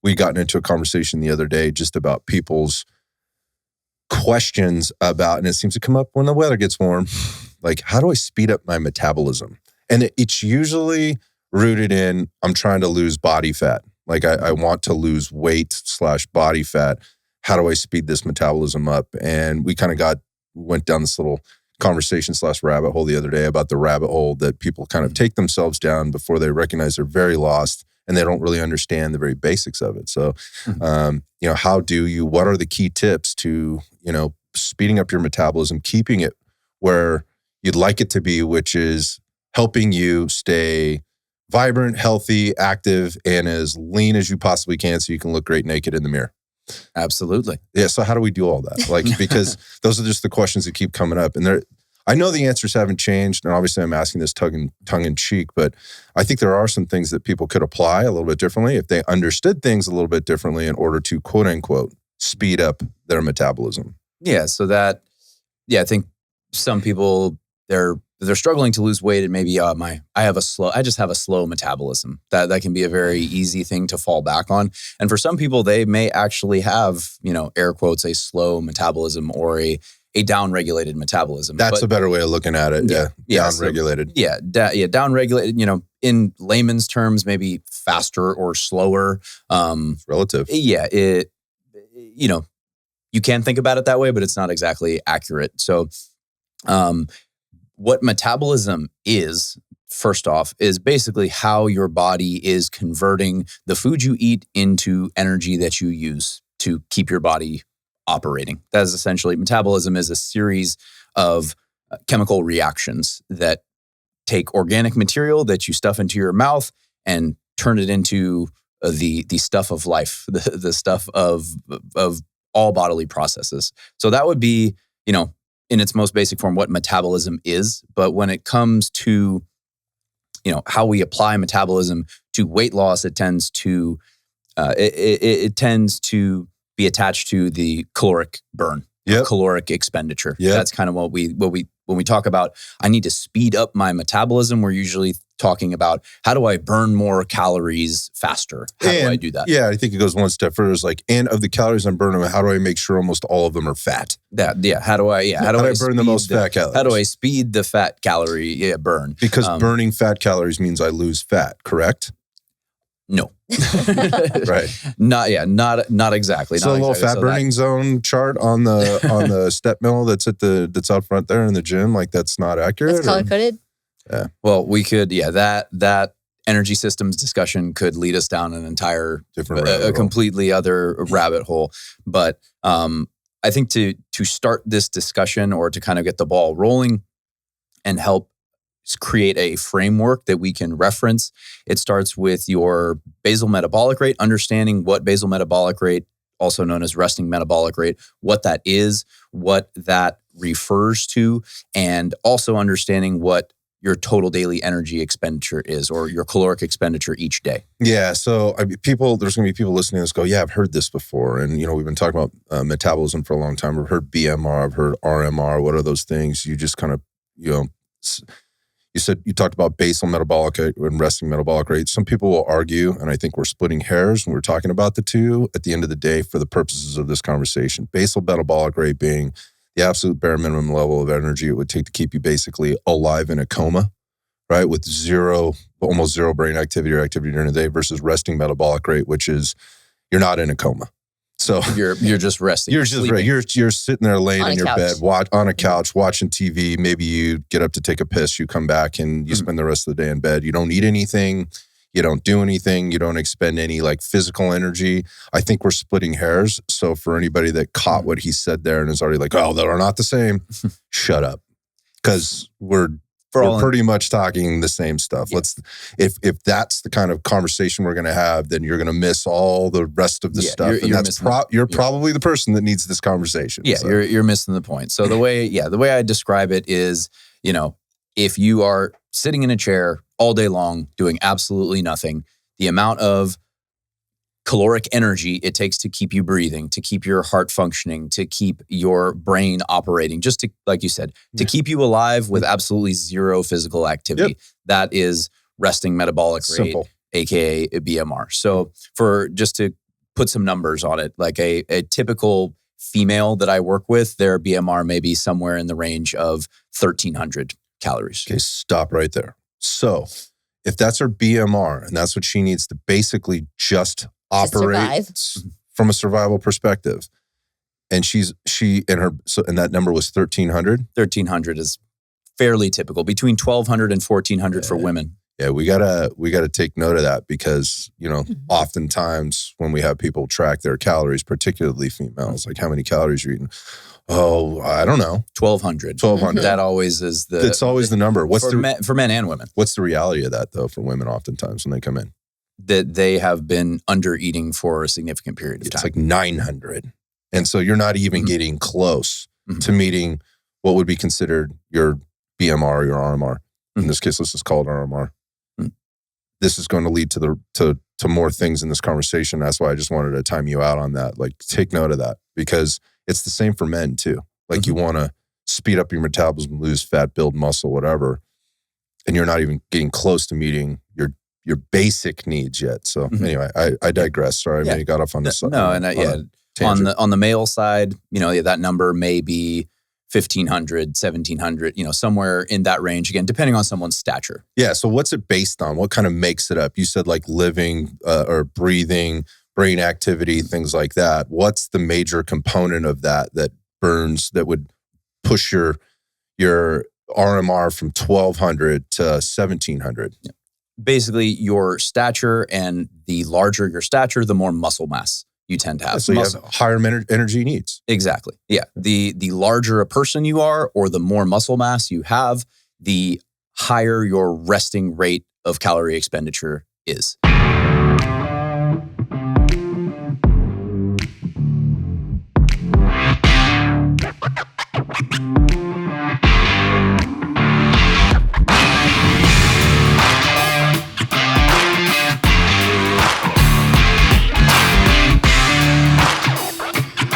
we gotten into a conversation the other day just about people's questions about, and it seems to come up when the weather gets warm, like, how do I speed up my metabolism? And it's usually rooted in, I'm trying to lose body fat. Like I want to lose weight / body fat. How do I speed this metabolism up? And we kind of went down this little conversation / rabbit hole the other day about the rabbit hole that people kind of take themselves down before they recognize they're very lost and they don't really understand the very basics of it. So, what are the key tips to, speeding up your metabolism, keeping it where you'd like it to be, which is helping you stay vibrant, healthy, active, and as lean as you possibly can so you can look great naked in the mirror? Absolutely. Yeah. So how do we do all that? Like, because those are just the questions that keep coming up. And I know the answers haven't changed. And obviously I'm asking this tongue in cheek, but I think there are some things that people could apply a little bit differently if they understood things a little bit differently in order to quote unquote speed up their metabolism. Yeah. So I think some people, they're struggling to lose weight, and maybe I just have a slow metabolism. That can be a very easy thing to fall back on. And for some people, they may actually have, air quotes, a slow metabolism or a down-regulated metabolism. That's a better way of looking at it. Yeah. Down-regulated. Down-regulated, in layman's terms, maybe faster or slower. It's relative. Yeah. You can think about it that way, but it's not exactly accurate. So, what metabolism is, first off, is basically how your body is converting the food you eat into energy that you use to keep your body operating. That is essentially, metabolism is a series of chemical reactions that take organic material that you stuff into your mouth and turn it into the stuff of life, the stuff of all bodily processes. So that would be, in its most basic form, what metabolism is. But when it comes to, how we apply metabolism to weight loss, it tends to be attached to the caloric burn, caloric expenditure. Yep. That's kind of what when we talk about, I need to speed up my metabolism, we're usually talking about, how do I burn more calories faster? How do I do that? Yeah, I think it goes one step further. It's like, and of the calories I'm burning, how do I make sure almost all of them are fat? How do I burn the most fat calories? How do I speed the fat calorie burn? Because burning fat calories means I lose fat, correct? No. Right. Not exactly. So a little fat burning zone chart on the step mill that's out front there in the gym, like that's not accurate. It's color coded. Yeah. Well, we could, that energy systems discussion could lead us down an entire completely other rabbit hole. But I think to start this discussion, or to kind of get the ball rolling and help create a framework that we can reference, it starts with your basal metabolic rate, understanding what basal metabolic rate, also known as resting metabolic rate, what that is, what that refers to, and also understanding what your total daily energy expenditure is, or your caloric expenditure each day. Yeah. So there's going to be people listening to this go, yeah, I've heard this before. And, we've been talking about metabolism for a long time. I've heard BMR, I've heard RMR. What are those things? You just kind of, you talked about basal metabolic and resting metabolic rate. Some people will argue, and I think we're splitting hairs when we're talking about the two at the end of the day for the purposes of this conversation. Basal metabolic rate being the absolute bare minimum level of energy it would take to keep you basically alive in a coma, right? With almost zero brain activity or activity during the day, versus resting metabolic rate, which is you're not in a coma. So you're just resting. You're just right. You're sitting there laying in your bed, on a couch, watching TV. Maybe you get up to take a piss, you come back and you spend the rest of the day in bed. You don't eat anything. You don't do anything. You don't expend any physical energy. I think we're splitting hairs. So for anybody that caught what he said there and is already like, oh, they're not the same, shut up. Because we're pretty much talking the same stuff. Yeah. If that's the kind of conversation we're going to have, then you're going to miss all the rest of the stuff. You're probably the person that needs this conversation. Yeah, so. You're missing the point. So the way I describe it is, if you are sitting in a chair all day long doing absolutely nothing, the amount of caloric energy it takes to keep you breathing, to keep your heart functioning, to keep your brain operating, just to, like you said, to keep you alive with absolutely zero physical activity. Yep. That is resting metabolic rate, aka BMR. So for just to put some numbers on it. Like a typical female that I work with, their BMR may be somewhere in the range of 1,300 calories. Okay, stop right there. So if that's her BMR and that's what she needs to basically just operate from a survival perspective, and and that number was 1,300? 1,300 is fairly typical, between 1,200 and 1,400 for women. Yeah, we gotta take note of that because, oftentimes when we have people track their calories, particularly females, like how many calories you're eating. Oh, I don't know. 1,200. That always is it's always the number. For men and women. What's the reality of that though for women oftentimes when they come in? That they have been under eating for a significant period of time. It's like 900. And so you're not even getting close to meeting what would be considered your BMR or your RMR. In this case, let's just call it RMR. This is going to lead to more things in this conversation. That's why I just wanted to time you out on that. Like, take note of that because it's the same for men too. Like, you want to speed up your metabolism, lose fat, build muscle, whatever, and you're not even getting close to meeting your basic needs yet. So anyway, I digress. Sorry, I may have got off on this. On the male side, that number may be 1,500, 1,700, somewhere in that range, again, depending on someone's stature. Yeah. So what's it based on? What kind of makes it up? You said like living or breathing, brain activity, things like that. What's the major component of that burns, that would push your RMR from 1,200 to 1,700? Yeah. Basically, your stature, and the larger your stature, the more muscle mass you tend to have. So you have higher energy needs. Exactly. Yeah. The larger a person you are, or the more muscle mass you have, the higher your resting rate of calorie expenditure is.